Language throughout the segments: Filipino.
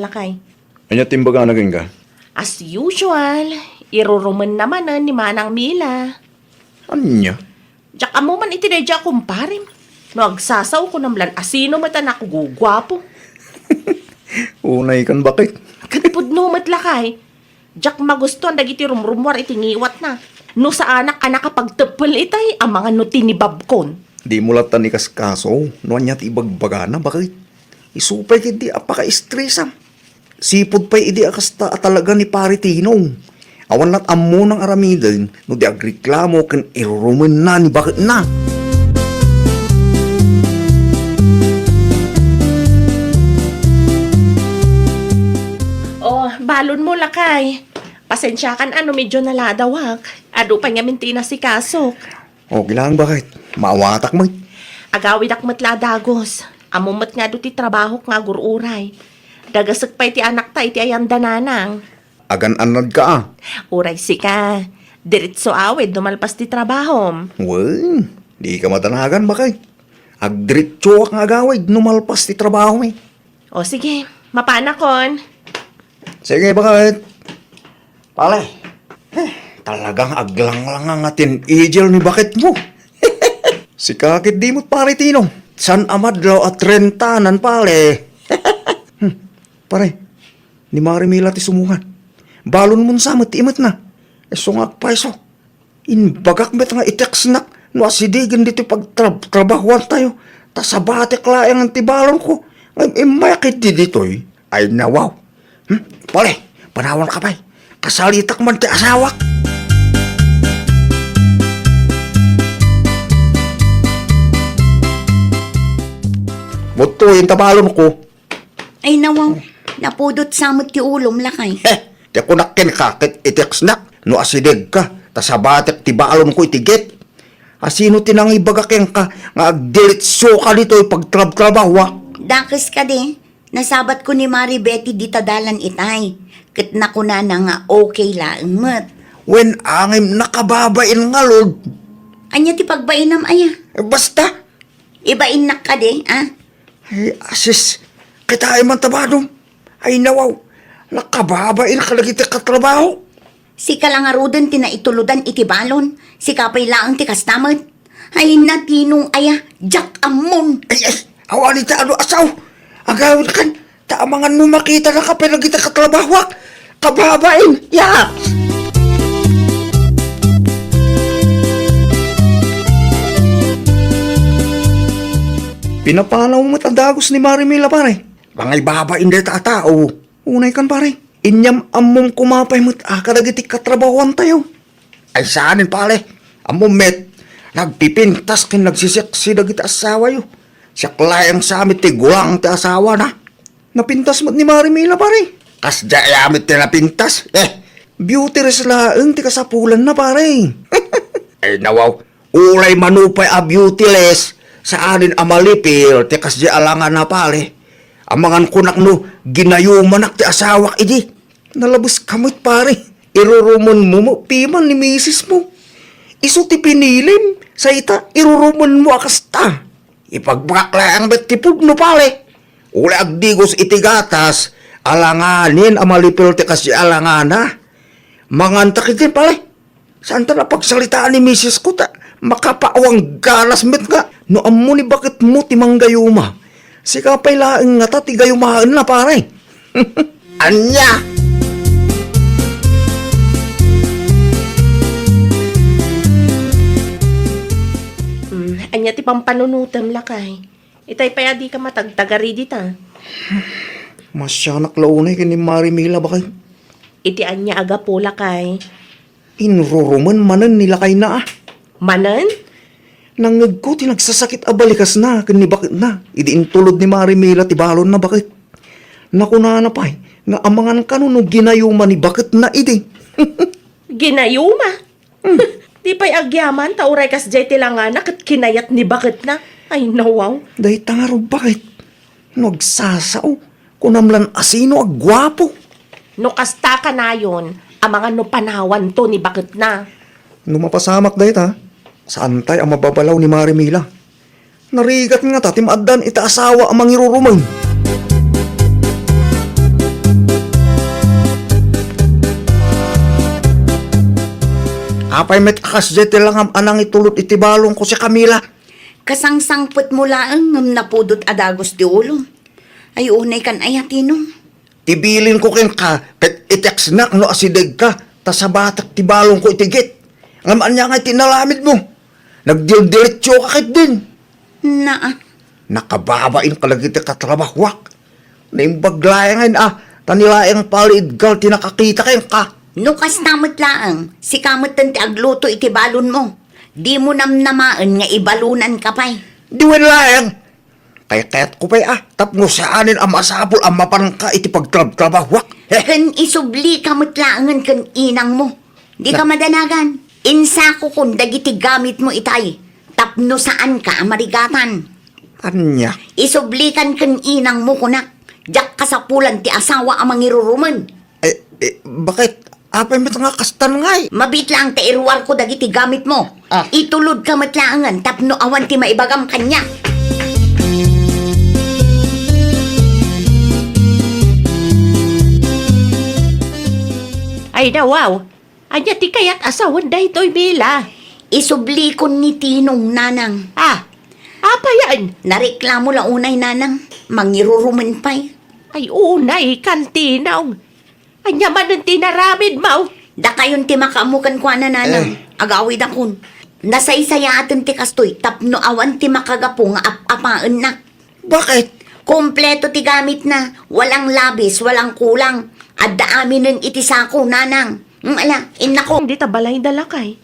Lakay. Anya timbaga naging ka? As usual, iruruman naman ni Manang Mila. Anya? Diyak amo man itinadya kumparim. No agsasaw ko namlan asino matan ako gugwapo. Unay kan bakit? Kadpudno mat lakay. Diyak magustuhan dagiti rumrumwar itingiwat na. No sa anak kapagtepel itay ang mga no tinibabkon. Di mo latan ni kaskaso. No anyat ibagbaga na bakit? Isupay kiti apaka-stressam. Sipod pa'y idi akasta talaga ni pare Tinong. Awan lat amo ng aramidin no di agreklamo kan iruruman na ni bakit na. Oh, balon mo lakay. Pasensya kan medyo naladawak. Ado pa nga mintina si Kasok. Okay lang bakit? Maawatak mo. Agawid akmat ladagos. Amumat nga do ti trabaho nga gururay. Dagasag pa iti anak ta iti ayang dananang. Agan-anad ka ah. Uray si ka. Diritso awid dumalpas ti trabaho. Well, di ka matanagan bakit? Agdiritso ak nga agawid numalpas ti trabaho eh. O sige, mapana kon. Sige bakit? Pale, talagang aglang-lang ang atin ijel ni bakit mo. Si kakit di mo't pare Tinong. San amadlaw at rentanan pale. Pare, ni Marimila ti sumungan. Balon mo sa ti imat na. Sungak pa iso. Inbagak met nga iteksnak. No asidigan dito pagtrabahuan tayo. Tasabatik laang ang tibalon ko. Ay mayakit di dito eh. Ay nawaw. Pale, panawan ka pa eh. Kasalitak man ti asawak. Buto yung tabalon ko. Ay nawaw, napudot samot ti ulom lakay. Ti kunakin ka, kit iteksnak. No asidig ka, tasabatik ti balon ko itigit. Asino tinang ibagakin ka, nga agdilitsyo ka dito pagtrabaho. Dakis ka di, nasabat ko ni Mari Betty di tadalan itay. Kat na ko na nga okay lang mat. When angim nakababain nga, Lord. Anya ti pagbainam aya. Basta. Ibain na ka di, ah? Ay, asis, kita ay man tabadong. Ay nawaw, nakababain ka lagi ti katrabaho. Si kalangarudan ti naituludan iti balon. Si kapay laang ti kastamad. Ay natinong aya, jak amon. Ay, awali ta ano asaw. Agawin kan, taamangan mo makita na kapay lagi ti katrabaho. Kababain, ya! Pinapanaw mo tandagos ni Marimila pare. Bangay babain de tatao. Unay kan pare. Inyam among kumapay mo't akadagiti katrabahuan tayo. Ay saanin pare. Among met. Nagpipintas kin nagsisiksi dagiti asawa yo. Siya klayang sa amit ti gulang ti asawa na. Napintas mo't ni Marimila pare. Kasda yamit ti napintas. Beauty res laeng ti kasapulan na pare. Ay nawaw. Ulay manupay a beautyless. Sa anin amalipil, ti kasdi alangan na pare. Amangan kunak no, ginayumanak ti asawak idi. Nalabos kamot pare. Irurumon mo piman ni misis mo. Iso ti pinilim, sa ita, irurumon mo akasta. Ipagbakla ang bet ti pugno pare. Uli agdigos iti gatas, alanganin amalipil ti kasdi alangana. Mangantak iti pare. Saan ta na pagsalitaan ni misis ko ta? Makapaawang galas met nga. No amo ni bakit mo timang gayuma? Si kapay laeng nga ta ti gayumaan na pare. Anya! Anya ti pampanunutam lakay. Itay pa di ka matagtagari dita. Masyanak launay kini Marimila bakay. Iti anya aga po lakay. Inruruman manan nila kay na ah. Manan? Nangag ko, tinagsasakit abalikas na, kani bakit na. Idiin tulod ni Marimila, tibalon na bakit. Nakuna na pa nga amangan ka no ginayuma ni bakit na idi. Ginayuma? Di pa'y agyaman, tauray kas jay tilanganak at kinayat ni bakit na. Ay nawaw. Dahi tangaro bakit. Nagsasao, kunamlan asino agwapo. No kasta ka na yun, ang mga no panawan to ni bakit na. Numapasamak dahi ta. Saan tayo ang mababalaw ni Marimila? Narigat nga ta, timaaddan ita asawa ang mangirurumang. Apay met akas jeti lang am anang itulot itibalong ko si Camila. Kasangsangpot mo laang ngam napudot adagos ti ulo. Ay unay kan ayatinong. Tibilin ko kin ka, ket iteksnak no asideg ka, ta sa batak tibalong ko itigit. Ngaman niya nga tinalamid mo. Nagdil-diretsyo ka kit din. Naa. Nakababain ka lagi ti katrabahwak. Naimbaglayangan tanilaang palidgal tinakakita kayo ka. No kastamot laang, si kamot ti agluto iti balon mo. Di mo namnamaan nga ibalunan ka pa'y. Diwen layang. Kaya ko pa'y tapno saanin ang masapol ang mapanangka iti pagtrabahwak. Kan isubli kamot laangan kan inang mo. Di ka madanagan. Insako kung dagiti gamit mo itay. Tapno saan ka amarigatan. Anya? Isublikan kan inang mo kunak. Diyak kasapulan ti asawa ang mangiruruman. Bakit? Apay met nga kastan ngay. Mabit lang ti irwar ko dagiti gamit mo. Itulod ka matlaangan tapno awan ti maibagam kanya. Ay dawaw, anya ti kayat asawan day to'y Mila. Isubli ko ni Tinong nanang. Apa yan? Nareklamo la unay nanang. Mangiruruman pa'y. Ay unay, kantinaw. Anya man ang tinaramid mo. Da kayon ti makaamukan kwa na nanang. Agawid akon. Nasaysaya atin ti kastoy. Tapno awan ti makagapo nga apaan na. Bakit? Kompleto ti gamit na. Walang labis, walang kulang. At daamin ng itisako, nanang. Ala, inako. Hindi tabalay dalakay.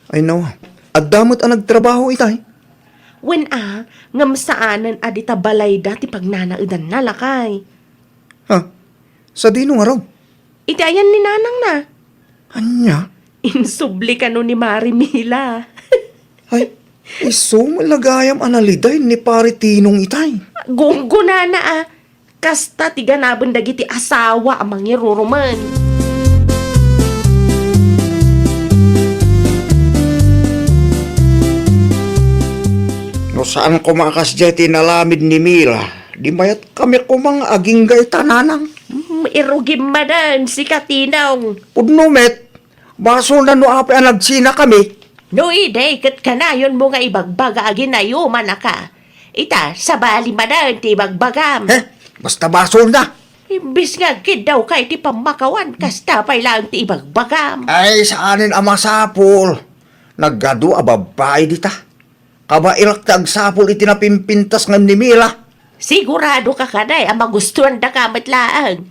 Ay no. At damot ang nagtrabaho itay. When ngam saanan adita balay dati pagnanaudan na lakay. Ha? Sa dino nga raw? Iti ayan ni nanang na. Anya? Insubli ka no ni Marimila. Ay, iso malagayam analiday ni pare Tinong itay. Gunguna na Kasta tiga nabon dagiti asawa ang mangiruruman. No saan ko makasjeti nalamid ni Mila, di mayat kami ko mga aging gay tananang. Irugim madan si Katinong. Pudno met, baso na no api ang nagsina kami. No ide, kat kanayon mo nga ibagbaga aginayuman na ka. Ita, sa bali madan ti bagbagam. Basta baso na. Imbis nga kid daw kay ti pamakawan, kasta pa'y lang ti ibagbagam. Ay, saanin ang masapol. Naggado ababay dita. Kabailak tag sapol itinapimpintas ng ni Mila. Sigurado ka kanay ang magustuhan da kamat laang.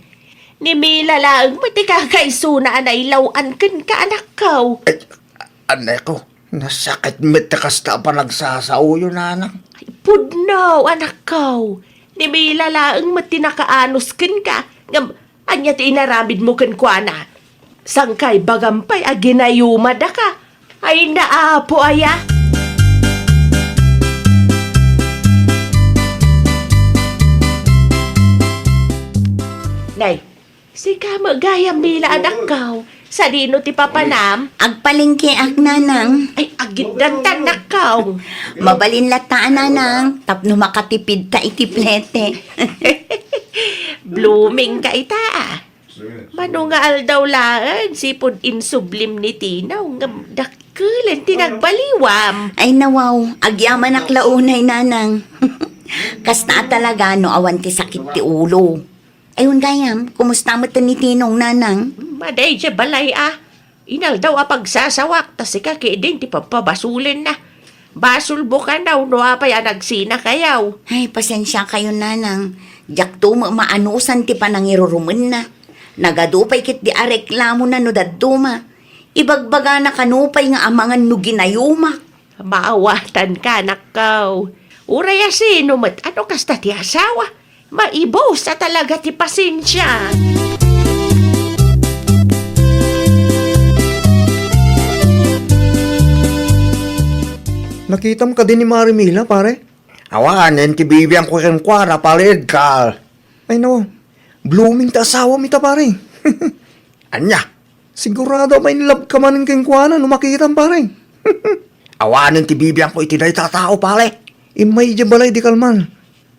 Ni Mila laang matikakaisuna na ilawan kan ka anak ko. Ay, anay ko, nasakit met kasta pa nagsasauyo nanang. Ay, pudno anak ko. Ni Mila laang matinakaanos kan ka. Ngam, anya ti inaramid mo kan kwa na. Sangkay bagampay aginayuma da ka. Ay naapo aya. Nay, si ka magayam Mila anak ko. Sa dino ti papanam. Agpalingki ak nanang. Ay agidan tanak ko. Mabalin lataan nanang. Tapno makatipid ta itiplete. Blooming ka ita. Mano nga aldaw laan, sipod insublim ni Tinaw, nga dakulan tinagbaliwam. Ay nawaw, agyaman ak launay nanang. Kasta talaga no awan ti sakit ti ulo. Ayun gayam, kumusta mo ni Tinong nanang? Maday siya balay Inal daw pagsasawak, tas ika din ti papabasulin na. Basulbo ka daw, no apay nagsina kayaw. Ay, pasensya kayo nanang. Diyak to maanusan ti panangiruruman na. Nagadupay kit di areklamo na no daduma. Ibagbaga na kanupay nga amangan no ginayuma. Maawatan ka, nakaw. Uraya sino mat, ano kasta ti asawa? Maibos na talaga ti pasensya. Nakitam ka din ni Marimila, pare? Awanin, ti bibiyang ko rin kwa na palid ka. Ay no, blooming ta asawa mita, pare. Anya? Sigurado may nilab ka manin keng kwa na numakitam, pare. Awanin, ti bibiyang ko itinay tatao, pare. Imay di balay di kalman.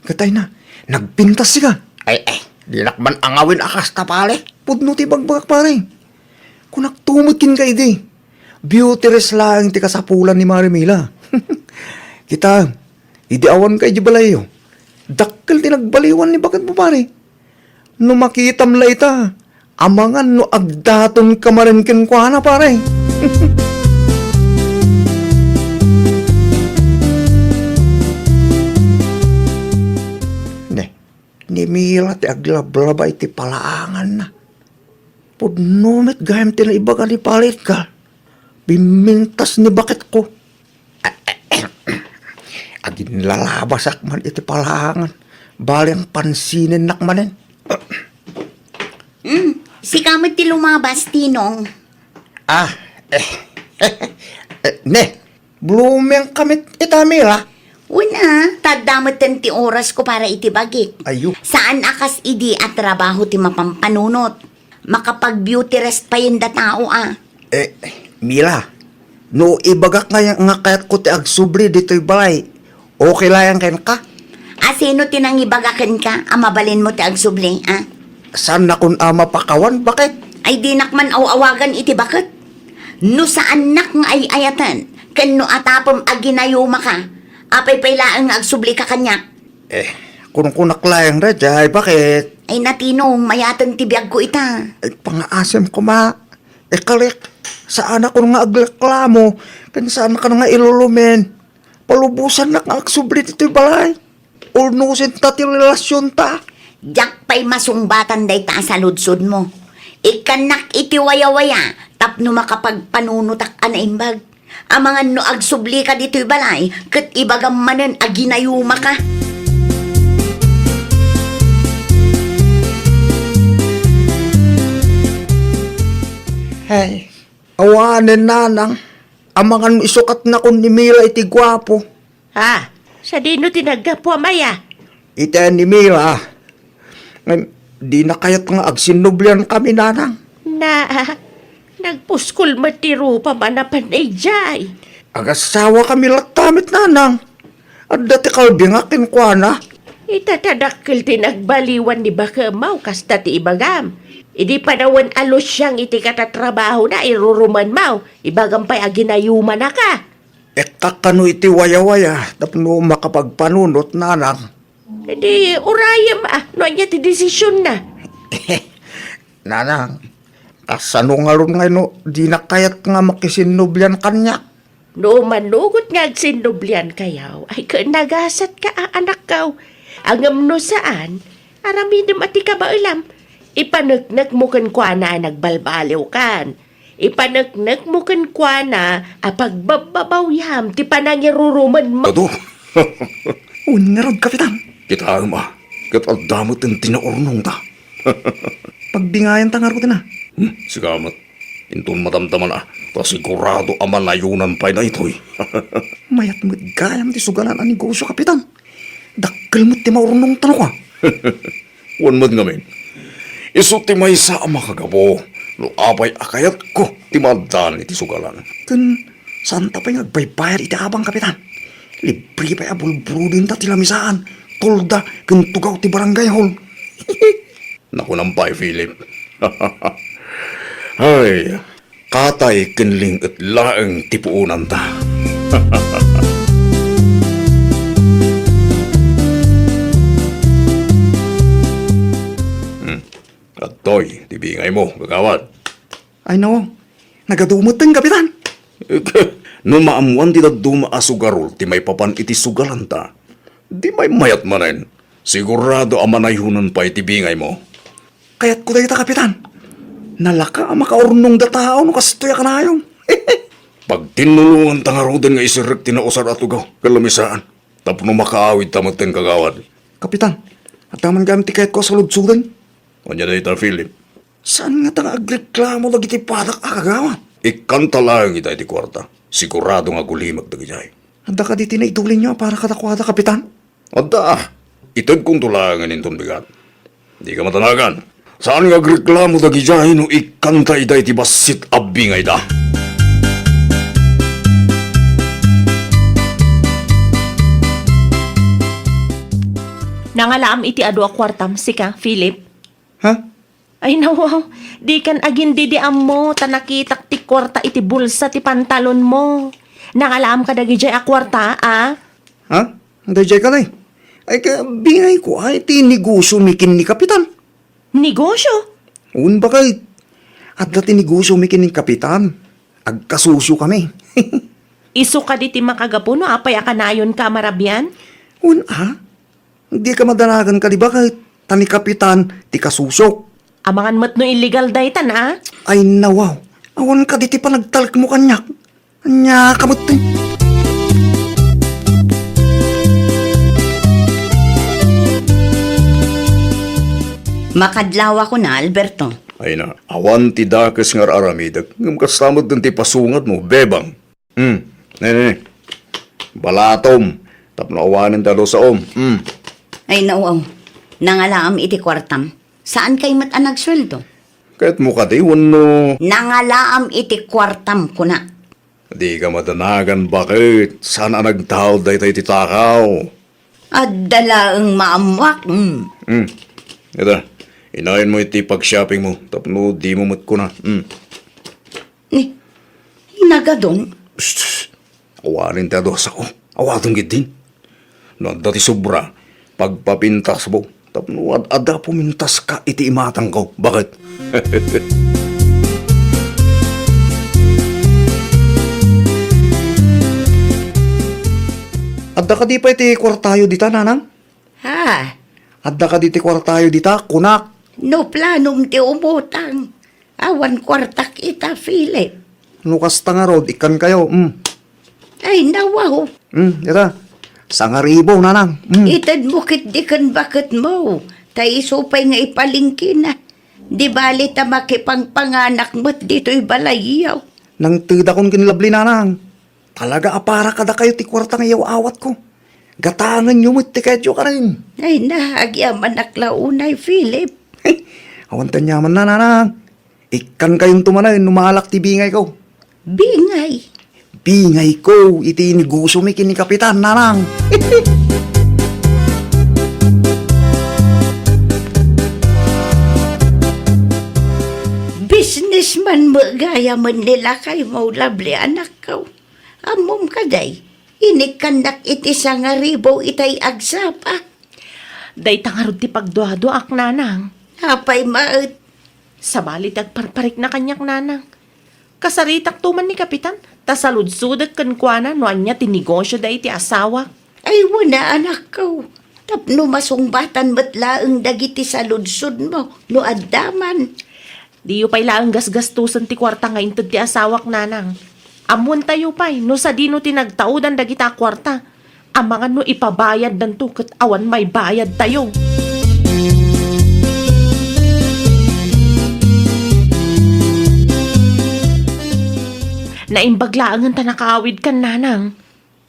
Katay na, nagpintas siya. Ay, di nakman angawin akas ta, pare. Pudno ti bagbag, pare. Kung naktumot kin ka, idi. beauty rest lang ti kasapulan ni Marimila. Kita, idiawan kay di balayo. Dakkel ti nagbaliwan ni bakit mo pare. No makitam la ita, amangan no agdaton ka marenken kwa na pare. Ni Mila ti aglablabay ti palaangan na. Pudnomit gayam ti na ibaga ni palit ka. Bimintas ni bakit ko. Agin lalabasak man iti palaangan. Bali ang pansinin nakmanen. Si kamit ti lumabas, Tinong. Ne, blooming kamit ita Mila. Una, tadamatan ti oras ko para itibagik. Ayo. Saan akas idi at trabaho ti mapampanunot? Makapag-beauty rest pa yun da tao Mila, no ibagak nga nga kayat ko ti agsubli dito'y balay. Okay lang yan ka? Sino tinang ibagakan ka? Mabalin mo ti agsubli, Saan na kun ama pakawan? Bakit? Ay di nakman awagan iti bakit? No saan nak nga ay ayatan? Kan no atapom aginayuma ka? Apay pailaan nga agsubli ka kanya? Kung kunaklayang radya, bakit? Ay natinong, mayatan ti biyag ko ita. Pangaasem ko ma. Kalik, saan ako nga agreklamo? Kan saan ka nga ilulumen? Palubusan na nga agsubli dito'y balay. Ulnusin ta ti relasyon ta. Diyak pa'y masungbatan day ta sa ludsod mo. Ikanak iti waya-waya, tapno makapagpanunutak anaimbag. Amangan no agsubli ka dito'y balay, kat ibagam manen aginayuma ka. Hey, awanen nanang. Amangan isukat na kun ni Mila iti gwapo. Sa dino tinaggapo, Maya? Ite ni Mila. Di na kayat nga agsinublian kami nanang. Nagpuskol matiro pa manapan ay jay. Agasawa kami latamit nanang. At dati kalbingakin kwa na. Itatadakil tinagbaliwan ni Bakamaw kasta ti ibagam. Idi panawan alos siyang iti katatrabaho na iruruman mau. Ibagam pa'y aginayuma na ka. Kakano iti waya-waya tapno makapagpanunot nanang. Hindi, urayam no niya ti desisyon na. Nanang, kasano nga ron nga no, di na kayat nga makisinublian kanya. No manugot nga agsinublian kayaw, ay nagasat ka anak kaw. Angam no saan, aramidam ati ka ba alam? Ipanagnak mo kan kwa na nagbalbaliw kan. Ipanagnak mo kan kwa na apagbababawyam ti panangiruruman mo. Ato, Unarod, kapitan. kita ma, damot ang tinaurnong ta. Pagbingayan tangarutin na. Sigamat, intun matamtaman sigurado aman layunan pa na ito'y. Mayat mo't gayam ti sugalan ang negosyo, kapitan. Dakkel mo't ti maurnong tanong ka. Wan man ngamin, iso ti may sa ama kagabo, no apay akayat ko, ti madan iti sugalan. Kun, saan ta pa'y nagbaybayad iti abang, kapitan? Libre pa'y abulbrudin ta tilamisaan. Tolda, kun tugaw ti barangay hall. Naku nampay, Philip. Ay, katay kinling at laeng tipuunan ta. At toy, tibingay mo, gagawad. Ay no, nagadumot ang kapitan. No maamuan ti duma asugarol, ti may papan iti sugalanta. Di may mayat manen. Sigurado amanayhunan pa iti bingay mo. Kaya't ko dahita, kapitan. Nalaka ang makaurnong datao no kastoya ka na yung. Pag tinulungan tangarodan nga isirek tinausar at ugaw, kalamisaan. Tapno makaawid tamaten kagawad. Kapitan, at naman gamit ti kayat ko sa ludsudan. Kanya na ita, Philip. Saan nga tanga agreklamo lagi ti padak akagawan? Ikanta lang ita iti kwarta. Sigurado nga gulimag dagijay. Handa ka di tinaitulin niyo para katakwada, kapitan. Adda, itod kong tulangan inton bigat. Di ka matanagan. Saan nga agreklamo dagijay no ikanta ita iti basit abing ay da? Nangalaam iti adu a kwartam, sika, Philip. Ha? Ay nawaw, di kan agin didiam mo, tanakitak ti kwarta iti bulsa ti pantalon mo. Nakalaam ka dagi jay a kwarta, ah? Ha? Dayjay ka na eh. Ay ka, bingay ko ay tinigusyo mikin ni kapitan. Negosyo? Un ba kay, at dati tinigusyo mikin ni kapitan. Agkasusyo kami. Isu ka di ti makagapuno, apay akanayon ka marabyan? Un Hindi ka madanagan ka di ba kahit tani kapitan ti kasusok. Amangan mat no illegal daytan, ah? Ay nawaw, awan ka di ti panagtalik mo kanyak. Anya kamot ti. Makadlaw ako na, Alberto. Ay na, awan ti dakes ngar aramidag. Ngam kasamad din ti pasungat mo, bebang. Ne. Balatom. Tapno awanin talo sa om. Ay nawaw, nangalaam iti kwartam. Saan kay mat ang nagsweldo? Kahit mo ka di, wano. Nangalaam iti kwartam ko na. Di ka madanagan, bakit? Saan ang nagtawad day tayo titakaw? At dalaang maamwak. Ito, inayin mo iti pag-shopping mo. Tapno, di mo mat ko na. Ni, nagadon. Awanin tayo sa ko. Awatong gitin. No, dati sobra. Pagpapintas mo. Tapno, ada pumintas ka iti imatang ko. Bakit? Adda ka di pa iti kwartayo dita, nanang? Ha? Adda ka di ti kwartayo dita, kunak. No planong ti umutang. Awan kwartak ita, Philip. Nukas nga rod, ikan kayo. Ay nawaw. Ita. Sangaribo, nanang. Itad mo kit di kan bakit mo. Tay isupay nga ipalingkin na. Di bali ta makipangpanganak mo't dito'y balayaw. Nang tida kong kinlabli, nanang. Talaga apara kada kayo ti kwarta ngayaw awat ko. Gatangan nyo mo't ti kedyo ka rin. Ay nahagyaman naklaunay, Philip. Awan tanyaman na, nanang. Ikan kayong tumanay, numalak ti bingay ko. Bingay. Bingay ko, iti negosyo mi kini kapitan, nanang. Businessman mo gaya man nila kay mo labli anak ko. Amom kaday. Inikanak iti sangaribo itay agsapa. Day tangarod ti pagduado ak nanang. Apay maet. Sabali tagparparik na kanyak nanang. Kasaritak tuman ni kapitan, tasaludsudat kan kuana no anya tinegosyo da iti asawa. Ay wala anak ko. Tapno masungbatan batlaang dagiti sa ludsud mo. No addaman. Di yu pay laang gasgastusan ti kwarta nga inted ti asawak nanang. Amun tayo pay, no sa dino tinagtaudan dagita kwarta. Amangan no ipabayad danto ket awan may bayad tayo. Naimbaglaangan ta nakawid kan nanang.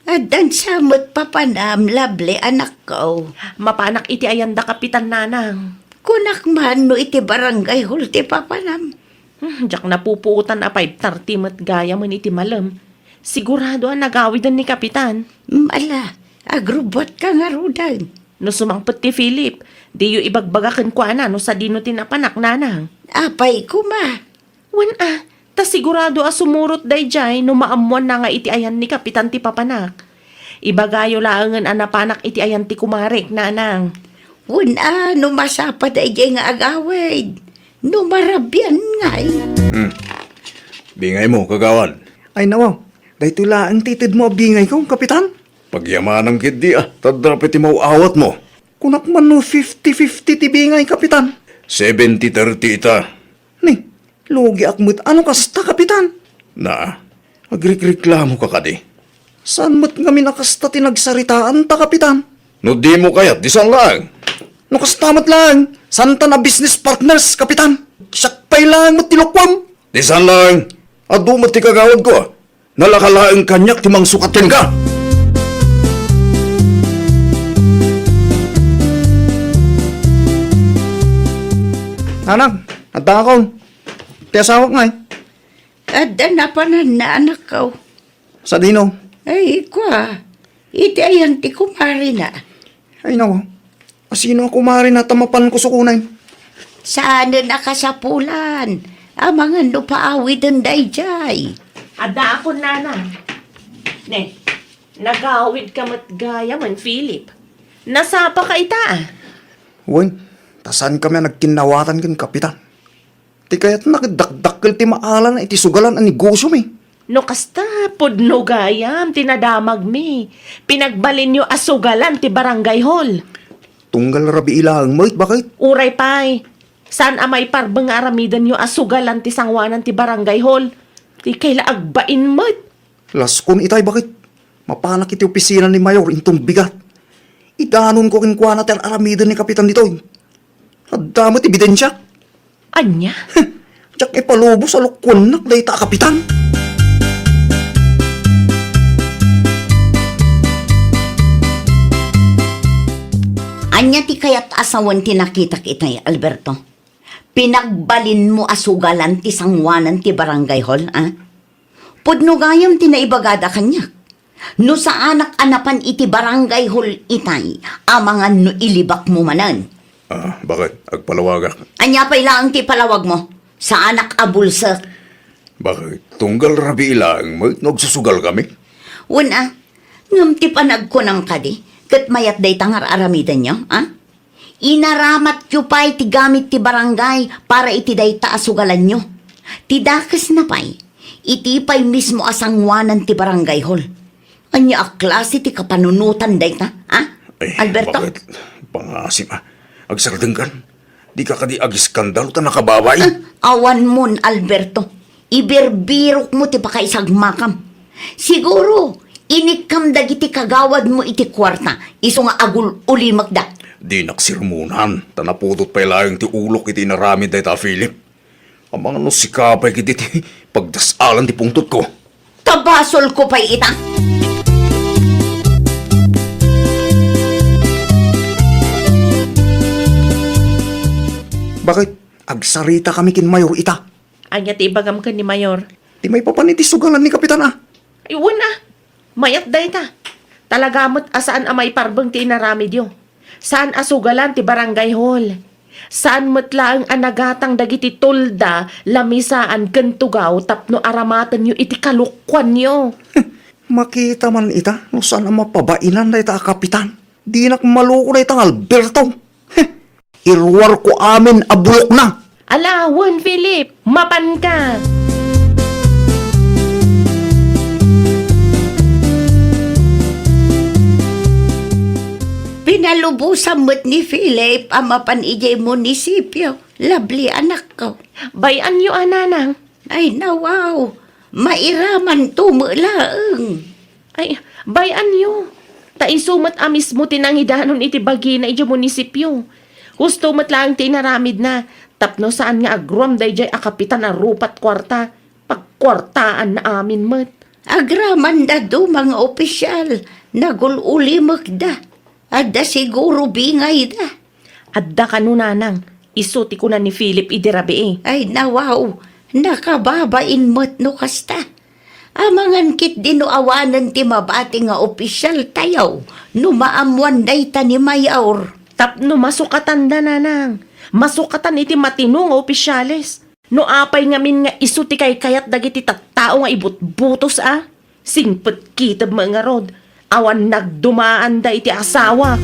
Adan samot papanam labli anak ko. Mapanak iti ayanda kapitan nanang. Kunak man no iti barangay hulti papanam. Diyak napupuutan a 5:30 mat gaya man iti malam. Sigurado ang nagawidan ni kapitan. Mala, agrubot ka nga rudan. No sumangpet ti Philip, di yu ibagbagakan ko ana no sa dino tinapanak nanang. Apay kuma. Wan ta sigurado a sumurot dayjay no maamuan na nga iti ayan ni kapitan ti papanak. Ibagayo laangan anapanak iti ayan ti kumarek nanang. Wala, no masapad ay nga agawid. No marabyan ngay. Bingay mo, kagawan. Ay nawaw, dahito laang titid mo bingay ko, kapitan. Pagyamanang kidi tadrapit ti mauawat mo. Kunak man no 50-50 ti bingay, kapitan. 70-30 ita. Ni, logi akmut, ano kasta, kapitan? Na, agrekreklamo ka kadi. Saan mo't kami nakasta tinagsaritaan ta, kapitan? No di mo kayat, disan lang. Nakastamat lang, santa na business partners, kapitan. Sakpay lang mo't tilukwam. Disan lang. Adu mo ti kagawad ko. Nalakalaang kanyak timang sukatin ka. Nanang, adda ako. Tiasawak nga eh. Adan na panan na anak ko. Sa dino. Ay, kwa. Iti ayan ti kumari na. Ay nawa, asino ako mari na tamapan ko sukunay. Saan na nakasapulan? Ang mga nupaawid ang dayjay. Ada ako, nanang. Ne, nagawid ka matgaya man, Philip. Nasapa ka ita, ah. Wen, tasan kami nagkinawatan kan kapitan. Ti kaya't nakidakdakkel ti maalan na iti sugalan ang negosyo mi. No kasta, pudno gayam, tinadamag mi. Pinagbalin nyo asugalan ti barangay hall. Tunggal rabi ilang mo't bakit? Uray pay, saan amay parbang aramidan nyo asugalan ti sangwanan ti barangay hall? Ti kaila agbain mo't. Laskon itay bakit? Mapanak iti opisina ni Mayor intong bigat. Idanon ko kinkwana tel aramidan ni kapitan dito. Nadamot ebidensya. Anya? Tsak ipalubo sa lukwan nak dayta kapitan. Anya ti kayat asawan ti nakita kitay, Alberto. Pinagbalin mo asugalan ti sangwanan ti barangay hall, ah? Pudno gayam ti naibagada kanya. No sa anak-anapan iti barangay hall itay, amangan no ilibak mo manan. Bakit? Agpalawagak. Anya pa ilang ti palawag mo, sa anak abulsa. Bakit? Tunggal rabi ilang mo't nagsusugal kami? Una, ngam ti panag ko ng kadi, kat mayat day tangar aramidan nyo, ah? Inaramat yu pa'y ti gamit ti barangay para iti day taasugalan nyo. Ti dakas na pa'y, iti pa'y mismo asangwanan ti barangay hall. Anya klase ti kapanunutan day ta, ah? Alberto? Bakit? Pangasim ah. Agsardeng kan. Di ka kadi agiskandalo ta nakababay. Awan mon, Alberto. Iberbirok mo ti pakaisagmakam. Siguro, inikam dagiti kagawad mo iti kwarta. Iso nga agul uli magda. Di naksirmunan. Tanaputot pa ilayang ti ulok iti naramid day ta, Philip. Ang mga nusikapay kiti ti pagdasalan ti pungtot ko. Tabasol ko pa'y ita. Bakit? Agsarita kami kin Mayor ita. Anya ti ibagam ka ni Mayor. Di may papaniti sugalan ni kapitan ah. Iwan na. Mayat day ta. Talagamot asaan amay parbang ti inaramid yo. Saan asugalan ti barangay hall. Saan matla ang anagatang dagiti tulda, lamisaan, kentugaw, tapno aramatan yo iti kalukwan yo. Makita man ita, no saan ang mapabainan na ita kapitan. Di nak maluko na itang Alberto. Irwar ko amin abulok na. Alawan, Philip. Mapan ka. Pinalubusan mo't ni Philip ang mapanijay munisipyo. Labli anak ko. Bayan yo, ananang. Ay nawaw, mairaman tumulaang. Ay, bayan yo. Taisumat amis mo tinangidanon iti bagi na iti munisipyo. Gusto mat lang tinaramid na. Tapno saan nga agrom day jay akapitan na rupat kwarta. Pagkwartaan na amin mat. Agraman da do mga opisyal, nagululi magda. Adda siguro bingay da. Adda ka nanang. Isuti ko na ni Philip idirabi eh. Ay nawaw, nakababain mo't no kasta. Amangan kit dinuawanan ti mabati nga opisyal tayaw, numaamuan day ta ni Mayor. Tapno masukatan da nanang. Masukatan iti matinong opisyales. No apay ngamin nga isuti kay kayat dagiti tattao nga ibutbutos ah. Singpet kitab mga rod. Awan nagdumaan da iti asawa.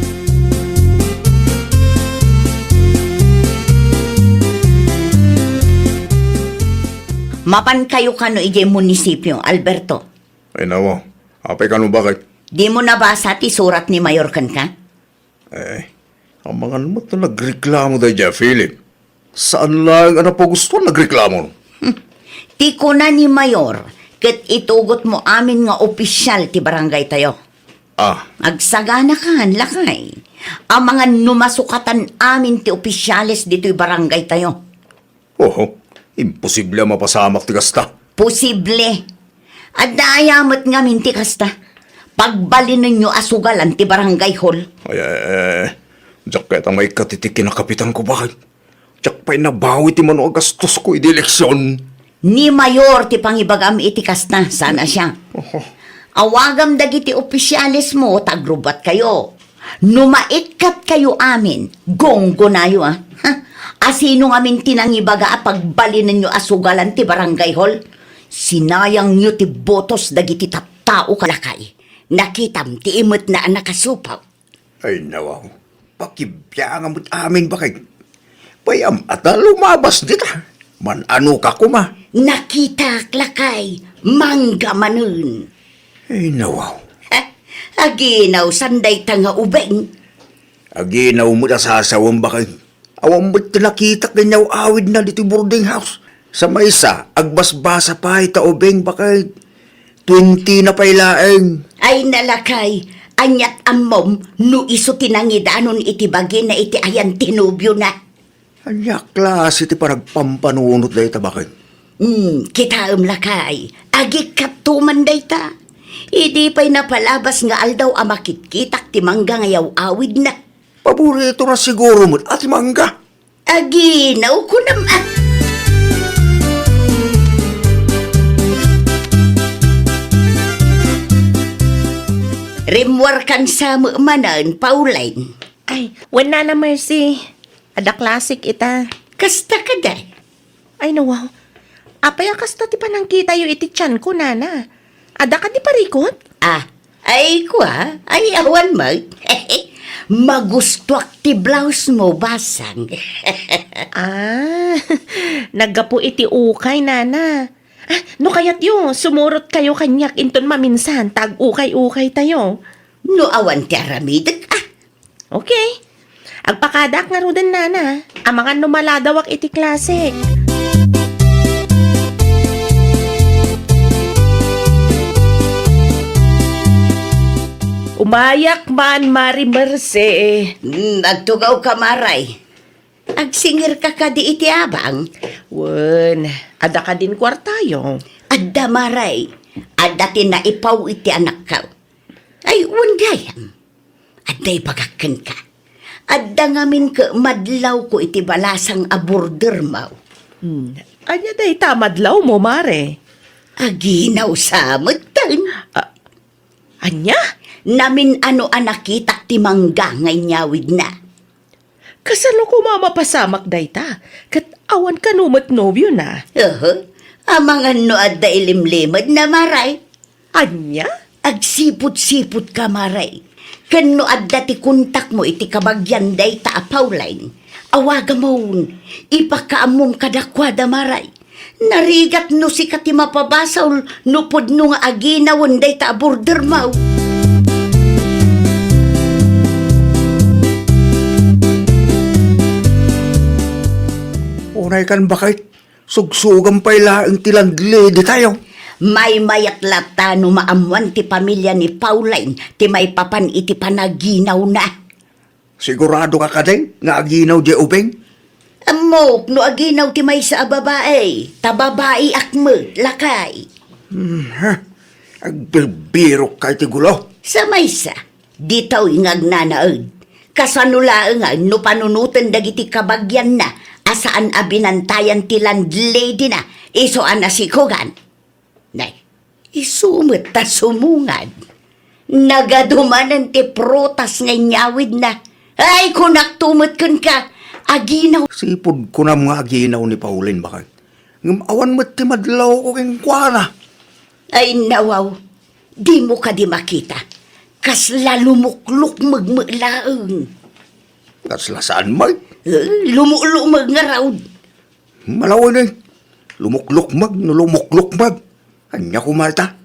Mapan kayo kano ije munisipyo, Alberto. Ay nawa. Apay ka no bakit? Di mo nabasa ti surat ni Mayor kan ka? Ang mga naman na nagreklamo day dyan, Philip. Saan lang ang napagustuhan nagreklamo? Ti ko na ni Mayor, ket itugot mo amin nga opisyal ti barangay tayo. Agsagana kan, lakay. Ang mga numasukatan amin ti opisyales dito'y barangay tayo. Oho, imposible mapasamak ti kasta. Posible. At naayamot nga minti kasta. Pagbalin ninyo asugalan ti barangay hall. Diyak kahit ang may katitikin na kapitan ko bakit? Diyak pa'y nabawi ti mano agastos ko iti eleksyon. Ni Mayor ti pangibagam iti kasta, sana siya. Awagam dagiti opisyalis mo, tagrubat kayo. Numaikat kayo amin, gonggo na yo ah. Ha? Asino nga min tinangibaga a pagbali ninyo asugalan ti barangay hall? Sinayang nyo ti botos dagiti tattao kalakay. Nakitam ti imot na nakasupaw. Ay, nawaw. Pakibiyang amot amin bakit? Bayam at lumabas dita. Man ano ka kuma? Nakita klakay, mangga manun. Ay, nawaw. Aginaw sanday tanga ubeng. Aginaw mo na sasawang bakit? Awang mo't nakita kanyaw awid na dito boarding house. Sa maysa, agbasbasa pa ita ubeng bakit? 20 na pailaeng. Ay nalakay, anyat ammom, no iso tinangidanon iti bagi na iti ayan tinubyo na. Anya klase ti paragpampanunot na ita bakit? Kita lakay, agi katuman dayta. Idi pa'y napalabas nga aldaw a makitkitak ti mangga ngayaw awid na. Paborito na siguro mo't ati mangga. Aginaw ko naman. Rimwar kan sa manan, Pauline. Ay, wala na Mercy. Ada classic ita. Kasta ka day. Ay, nawaw. Apay kasta ti panangkita yu iti tiyan ko, nana. Ada ka di parikot? Ay kwa, ay awan mag. Magustuak ti blouse mo, basang. Naggapo iti ukay, nana. No kayat yu, sumurot kayo kanyak inton maminsan, tag ukay-ukay tayo. No awan ti aramidak, Okay. Agpakadak nga rudan, nana. Ang mga numaladawak iti classic. Umayak man, Mari Merce. Agtugaw ka, Maray. Agsingir ka ka di iti abang. Wen, ada ka din kwartayo. Adda, Maray. Adda tinaipaw iti anak ka. Ay, undayam. Adday pagakken ka. Adda ngamin ka madlaw ko iti balasang aborder maw. Anya day tamadlaw mo, Mare. Aginaw sa mutan. Anya? Namin ano anakitak ti mangga ngay nyawid na. Kasano ko mamapasamak day ta? Kat awan ka numot nobyo na. Amangan no adda ilimlimad na, Maray. Anya? Agsipot-sipot ka, Maray. Kano adda ti kontak mo iti kabagyan day ta, Pauline. Awaga mo, ipakaamom kadakwada, Maray. Narigat no si kati mapabasaw nupod no nga aginawon day ta border maw. Unay kan bakit? Sugsugang pailaeng tilandli di tayo. May mayat lata no maamuan ti pamilya ni Pauline ti may papan iti panaginaw na. Sigurado ka kadeng nga aginaw di ubeng? Amok no aginaw ti may sa babae. Tababae akme, lakay. Agbibiro kay ti gulo. Sa maysa, ditaw ingag nanaod. Kasanulaang nga no panunutan dagiti kabagyan na asaan abinantayan ti landlady na isoan na sikugan. Nay, isumot ta sumungad. Nagadumanan ti prutas nga nyawid na. Ay, kunak tumot kun ka. Aginaw. Sipod ko na mga aginaw ni Pauline bakit? Ngamawan mo ti madlaw ko keng kuana. Ay, nawaw. Di mo ka di makita. Kas lalumukluk magmaglaang. Kaslasaan mo? Lumulumag nga raw. Malawin eh. Lumuklukmag, nulumuklukmag. Anya kumalta.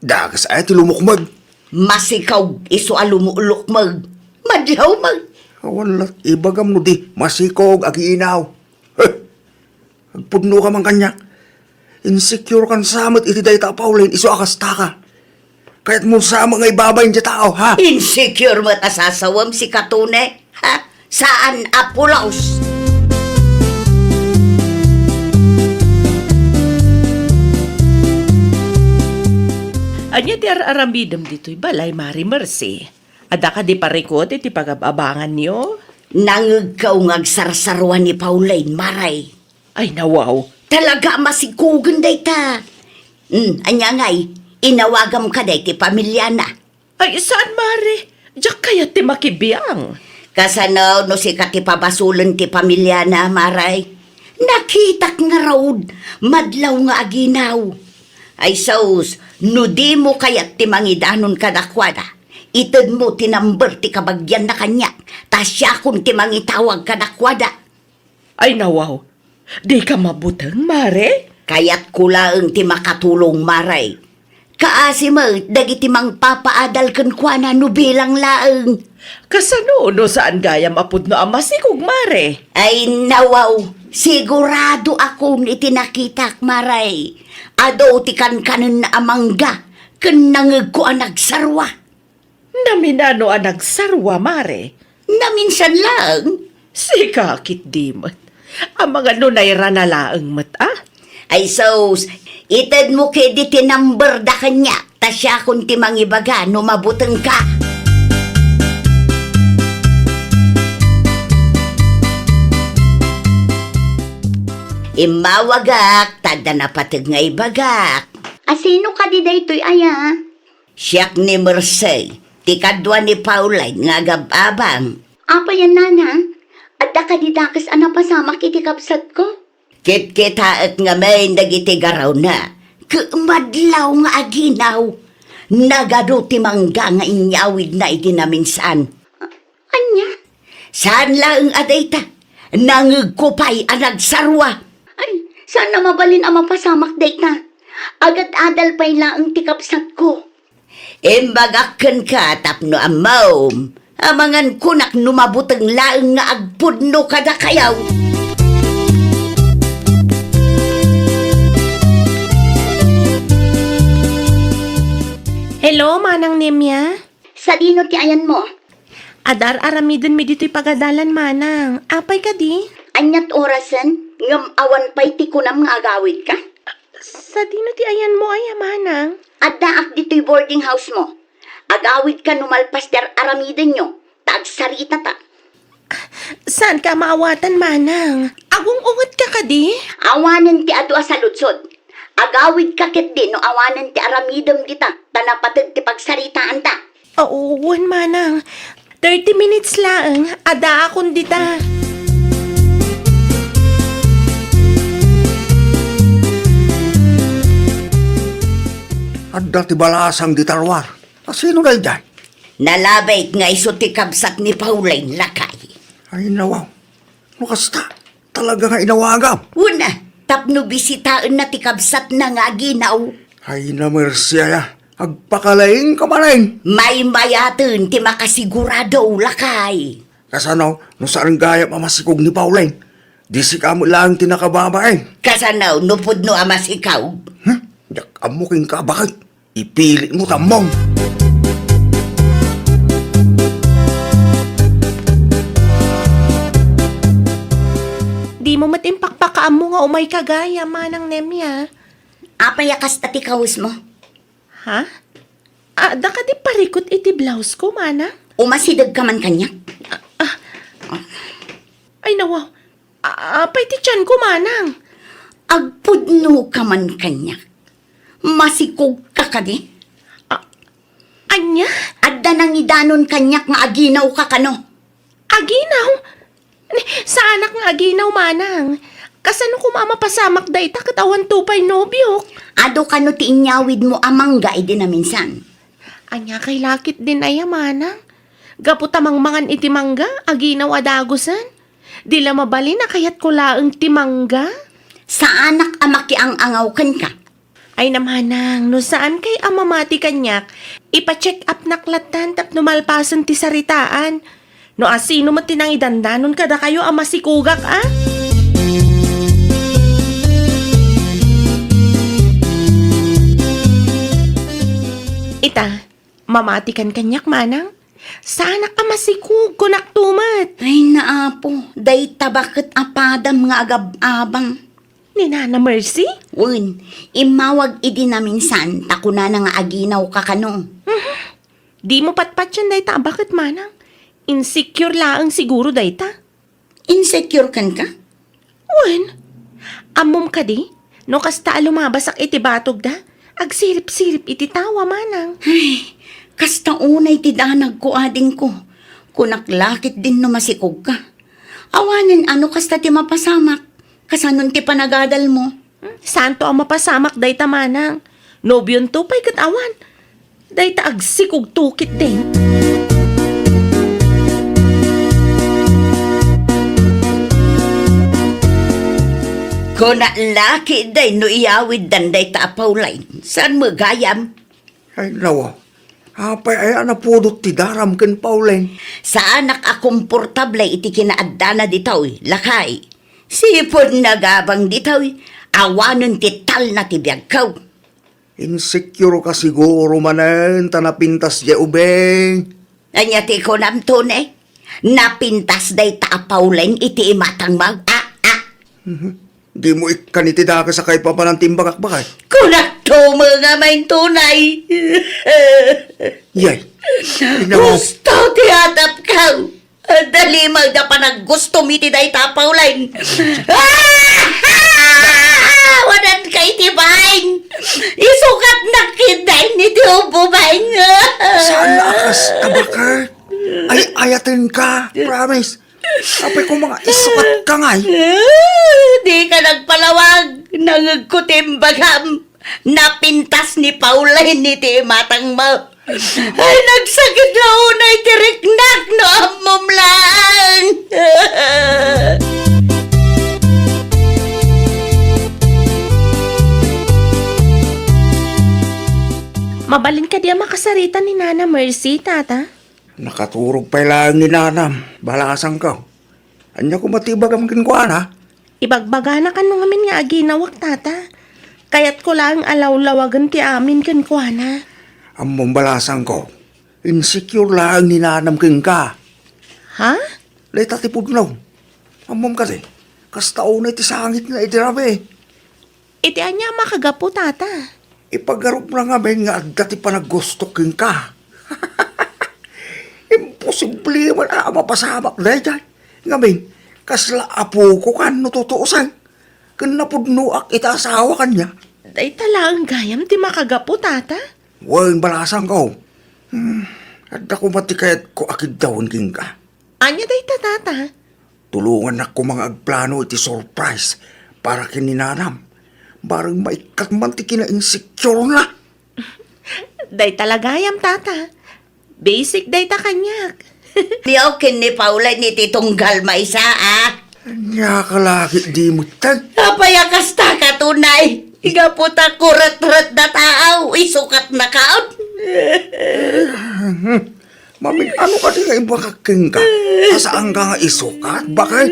Dagas ay ti lumukmag. Masikaw iso alumulukmag. Madlaw mag. Wala, ibagam no di. Masikog, aginaw. Agpudno ka man kanya. Insecure kan samot iti day ta Pauline, iso akasta ka. Kahit mo sama nga ibabay niya tao, ha? Insecure mo tasasawam si Katune. Ha? Saan apulaos? Anya ti arambidam dito'y balay, Mari Mercy. Ada ka di parikot iti pagababangan niyo? Nangagaw ngagsarsarwan ni Pauline, Maray. Ay, nawaw. Talaga masikugan day ta. Anya ngay, inawagam ka day ti pamilya na. Ay, saan, Mari? Diyak kaya ti makibiyang. Kasanaw no si katipabasulan ti pamilya na maray. Nakitak nga raod, madlaw nga aginaw. Ay saus, no di mo kayat ti mangidanon kadakwada. Itad mo tinamber ti kabagyan na kanya, ta siya kung ti mangitawag kadakwada. Ay nawaw, di ka mabutang, Mare? Kayat kulaang ti makatulong maray. Kaasi mo, dagiti mang papaadal kan kwa na no bilang laang. Kasano no saan gayam apod no amasikog, Mare? Ay nawaw, sigurado akong itinakitak maray. Ado ti kanin na amangga, kan nangag ko ang nagsarwa. Naminano ang nagsarwa, Mare? Naminsan lang. Sikakit di mat. Ang mga nunayra na laang mat, ah? Ay sos, itad mo kay di tinamber da kanya, ta siya kung ti mangibaga no mabutang ka. Imawagak, tada na patag nga ibagak. Asino ka di daytoy aya? Siyak ni Mersey, ti kadwa ni Pauline nga gababang. Apa yan nana? Adda ka di dakis ana pasamak iti kapsat ko? Kit-kitaat nga may dagiti garaw na. Kumadlaw nga aginaw. Nagado ti mangga nga inyawid na iti naminsan. Anya? Saan lang adayta? Nangagkupay ang nagsarwa. Ay, saan na mabalin ang mapasamak dayta? Agat adal pa'y laang ti kapsat ko. Imbagakan ka tapno amaw. Amangan kunak numabutang laang nga agpudno kada kayaw. Hello, Manang Nemya? Sa dino ti ayan mo? Adar aramidin mi dito'y pagadalan, Manang. Apay ka di? Anyat orasan? Ngam awan pa'y ti kunam nga agawid ka? Sa dino ti ayan mo ay, Manang? Adda ak dito'y boarding house mo. Agawid ka numalpas der aramidin nyo. Tagsarita ta. Saan ka maawatan, Manang? Agong ungat ka di? Awanan ti adwa sa lutsod. Agawid ka ket di no awanan ti aramidem dita. Tanapatag ti pagsaritaan ta. Oo, Manang. 30 minutes lang. Ada akong dita. Adda ti balasang di tarwar. Sino na dyan? Nalabay nga iso ti kabsat ni Pauline lakay. Ay nawaw. No kasta, talaga nga inawagam. Una, tapno bisitaan na ti kabsat na nga ginaw. Ay na mersiya ya. Agpakalaing kamalain. May mayatan ti makasigurado lakay. Kasanaw, no saan gaya mamasikog ni Pauline. Di si kamo lang tinakababain. Kasanaw, nupod no amas ikaw. Yak amuking ka, bakit? Ipili mo tamong. Di mo matimpakpakaam mo nga umay kagaya, Manang Nemya. Apayakas tati kawus mo. Ha? Da ka di parikot iti blouse ko, Manang? Umasidag ka man kanya. Ay nawaw. Apay ti tiyan ko, Manang. Agpudno ka man kanya. Masikog ka kadi. Anya? Adda nang idanon kanyak nga aginaw ka kano. Aginaw? Sa anak nga aginaw, Manang. Kasano ko mamapasamak da ita katawan tupay nobyo? Ado kano ti inyawid mo amangga idi na minsan. Anya kay lakit din ay, Manang. Gapu tamang mangan iti mangga, aginaw adagusan. Di la mabali na kayat ko laang timangga. Sa anak amaki ang angaw kan ka. Ay namanang, no saan kay amamati kanyak, ipa-check up naklatan tap numalpasan ti saritaan. No asino matinang idandanon kada kayo amasikugak, ah? Ita, mamati kan kanyak, Manang? Sana ka masikug kunak tumat. Ay naapo, day tabakit apadam nga agab-abang. Ni Nana Mercy? Un, imawag idi na minsan, takuna na nga aginaw ka kano. Di mo patpat yan dayta, bakit, Manang? Insecure laang siguro dayta. Insecure kan ka? Wen, amom ka di? No kasta lumabasak iti batog da? Agsirip-sirip iti tawa, Manang. Ay, kasta unay ti danag ko ading ko. Kunaklakit din no masikog ka. Awanan ano kasta ti mapasamak. Kasanon ti panagadal mo. Santo ang mapasamak day tamanang. Nobyon to pa'y awan. Day ta agsikog tukit din. Kunaklaki day no iyawid dan day taapawlay. Saan mo gayam? Ay, nawa. Apay ay anapudot ti daram ken Pauline. Sa anak a komportable iti kinaadana ditaw, lakay. Sipon nagabang ditaw, awanon ti tal na ti biyagkaw. Insecure ka siguro manen, tanapintas di ubeng. Anya ti ko namton napintas day taapawlen iti imatang mag Di mo ikanitida ka sa kay papa ng timbakakbakay. Kunak to mga may tunay. Yay, inaw. Gusto ti atap kaw. Dali magda gusto miti day tapawlen. Wanan kay ti bain. Isukat na kiday ni ti ububain. Saan akas tabakar? Ay, ayatin ka, promise. Apay ko mga isukat ka ngay. Di ka nagpalawag. Nangagkutimbagam. Napintas ni Pauline ni ti matang mo. Ay, nagsakit na unay tiriknak no amom lang. Mabalin ka diya makasarita ni Nana Mercy, tata. Nakaturog pa lang ni nanam. Balasang ka. Anya ko matibag ang kinkuan ha? Ibagbaga na ka nung amin nga aginawak, tata. Kaya't ko lang alaw-lawagan ti amin kan kuana. Among balasang ko. Insecure lang ni nanam king ka. Ha? Leta ti pudlaw. Among kasi. Kastao na iti sangit na itirabe. Iti anya makagapo, tata. Ipagarup na nga ben nga agda ti panaggusto king ka. Imposible man mapasamak na dyan. Nga ben, kasla apo ko kan no tutuusan. Kanapudnuak itasawa kanya. Day talang gayam ti makagapo, tata. Wan balasang ko. At ako matikayat ko akid daon king ka. Anya day ta, tata. Tulungan ako mga agplano iti surprise para kininanam. Barang maikat man ti kina-insecure na. Day talagayam, tata. Basic day ta kanyak. Diyaw kin ni Pauline ni titunggal maisa Anya kalaki di mo tag. Apayakas ta ka tunay. Iga puta kurat-rat na taaw. Isukat na kaon. Mamin, ano ka di nga ibakaking ka? Asaan ka nga isukat? Bakit?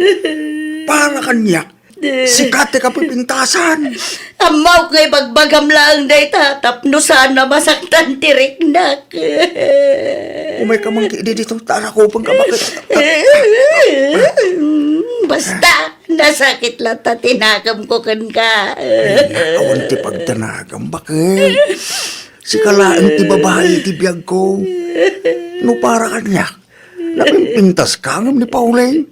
Para kanya. Sikat ka pipintasan. Amaw kay bagbagam lang day tatap no sana masaktan tiriknak. Umay ka mang kiidi dito. Tara ko pang kabakit. Basta nasakit lang ta tinagam ko kan ka. Awan ti pagtanagam. Bakit? Si kalaan ti babae ti biyag ko. No para kanya. Napimpintas ka ngam ni Pauline.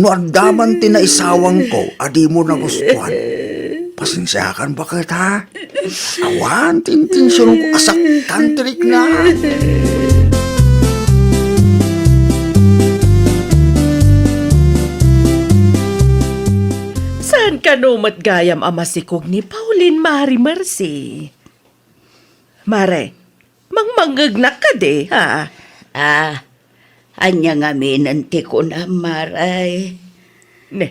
No andaman ti naisawang ko, adi mo nagustuhan. Pasensyakan bakit ha? Awan, tintinsyon ko asaktan tirik na. Saan ka numat gayam amasikog ni Pauline Mari Mercy? Mare, mangmangagnak ka de, ha? Anya nga minanti ko na maray. Ne,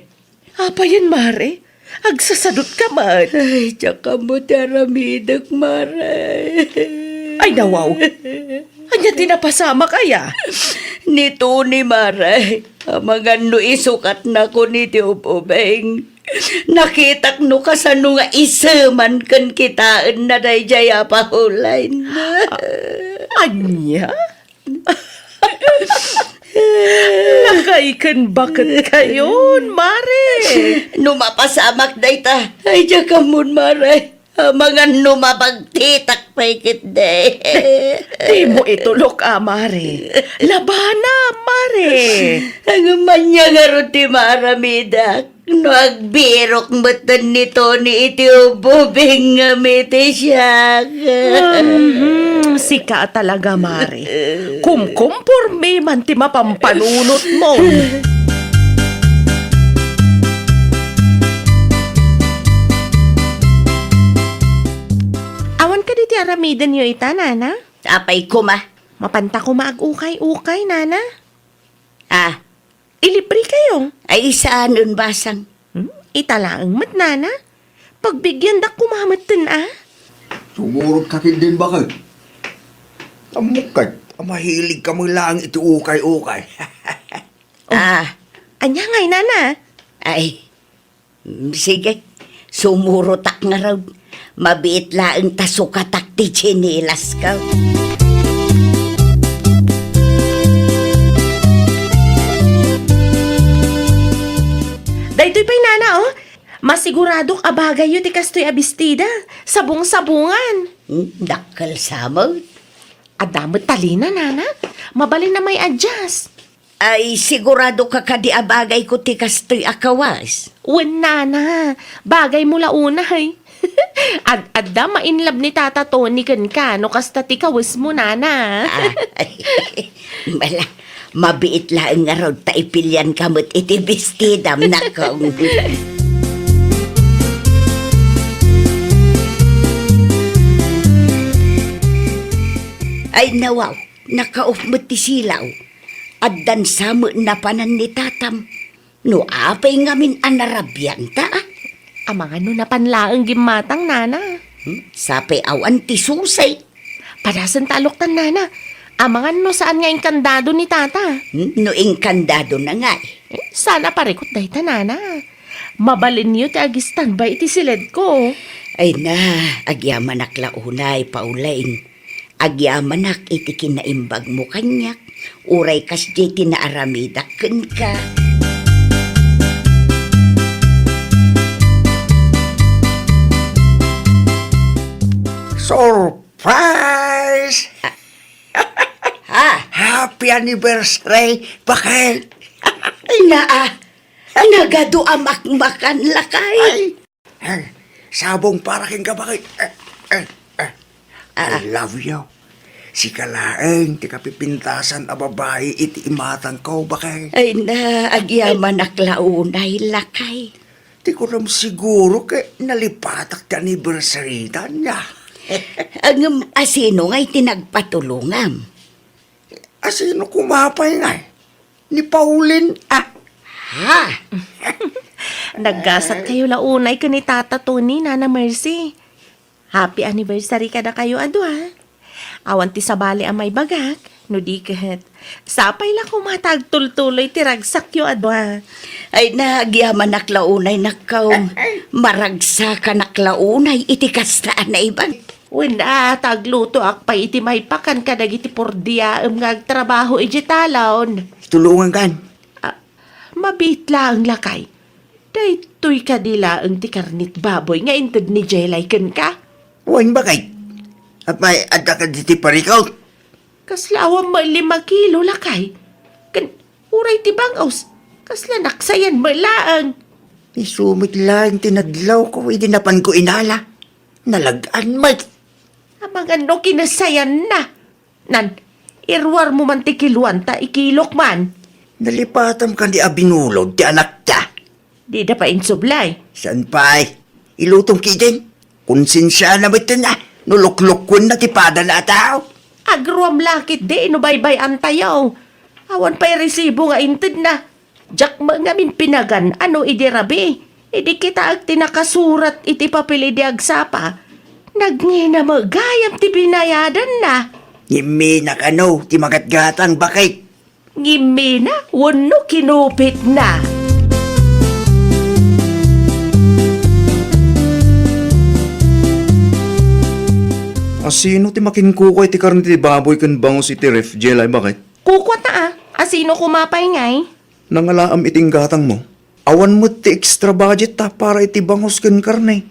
apa yan, Mare? Agsasadot ka man. Ay, tsaka mo taramidag maray. Ay, nawaw. Anya tinapasama kaya? Nito ni maray. Mga no isukat na ko ni Tiupubeng. Nakitak no kasano nga isaman kan kitaan na day jaya pahulay na. Anya? Nakaikan bakit kayon, Mare? Numapasamak day ta. Ay, tsaka mo maray. Mga numapagtitak pa ikit day. Di mo itulok, Mare. Labana, Mare. Ang manya nga ron ti maramidak. Nagbirok matan nito ni iti ububing nga miti siya. Sika talaga, Mari. Kumkumpurme man ti mapampanunot mo. Awan ka di ti aramidan yo ita, Nana? Apay ko ma. Mapanta ko maag-ukay-ukay, Nana. Ah, Ilibre kayo. ay saan nun basang? Italaang mat, Nana. Pagbigyan dak kumamatan, ah. Sumurot ka din ba kayo? Amukad, mahilig ka mo lang ito ukay-ukay. Ah, Anya ngay, Nana. ay. Sige, sumurotak nga raw. Mabiit laang tasukatak ti chinilas ka. Daytoy pa'y, Nana, oh. Masiguradok abagay yu ti kastoy abistida. Sabong-sabungan. Dakal samo. Adamot talina, Nana. Mabalin na may adjust. Ay, sigurado ka kadi abagay ko ti kastoy akawas. Wen, Nana. Bagay mula una, hay. Adda mainlab ni Tata Tony kan ka, no kasta ti kawis mo, Nana. Mala, mabiit laang nga raw taipilyan kamot iti bestidam na kong. Ay nawaw, nakaof mo ti silaw. Addan samo na panan ni tatam. No apay ngamin anarabyan ta. Amang ano na panlaang gimatang, Nana. Sapay awan ti susay. Padasan taloktan, Nana. Amang ano saan nga yung kandado ni Tata. No ingkandado na nga eh. Sana parikot dahi ta, Nana. Mabalin niyo ti agistan ba iti silid ko. Ay na, agyamanak launay, Paulain. Agyamanak iti kinaimbag mo kanyak. Uray kas di tinaaramidakken ka. Surprise! Ha? Happy anniversary! Bakit? Ay na, nagado amak-makan lakay. Ay, sabong para king ka bakit? I love you. Si kalaeng, ti kapipintasan a babae iti imatang ko, bakit? Ay na, agyamanak launay lakay. Di ko ram siguro kay nalipatak ti anniversary niya. Ang asino nga'y tinagpatulungam. Asino kumapay nga? Ni Pauline, Ha? Naggasat kayo launay ka ni Tata Tony, Nana Mercy. Happy anniversary ka na kayo, ado, ha? Awan ti sabali ang may bagak, no di kahet. Sapay lang kumatag tultuloy ti ragsak yo, ado, ha? Ay na, agyamanak launay nakaw. Maragsa ka naklaunay, iti kastaan na iban. Wala, tagluto akpay iti may pakan ka dagiti pordiya nga trabaho iti talon. tulungan kan. Mabit lang lakay. Daytoy ka dila ang ti karnit baboy nga intod ni Jelay ken ka. Wan bakit? At may adda ka diti parikaw. Kaslawang mo 5 kilo lakay. Kan uray ti bangaws. Kasla naksayan mo laang. Isumit lang tinadlaw ko, hindi napan ko inala. Nalagaan may. Amang ano kinasayan na. Nan, irwar mo man ti kiluan ta ikilok man. Nalipatam ka di abinulod ti anak ta. Di da pa insublay. San pa'y? Ilutong kidin. Konsensya na ba ito na? Nuluklukon na tipada na tao. Agruam lakit di inubaybay antayaw. Awan pa'y resibo nga intid na. Jack nga min pinagan ano idirabi. Idi kita ag tinakasurat iti papel idi agsapa. Nagngina magayam ti binayadan na. Yimi na kano, ti magatgatang bakit? Ngimi na, wano kinupit na. Asino ti makinkukoy ti karni ti baboy kan bangos iti ref, Jelay, bakit? Kukwat na ah. Asino kumapay ngay? Nangalaam iting gatang mo. Awan mo ti extra budget ta para iti bangos kan karne.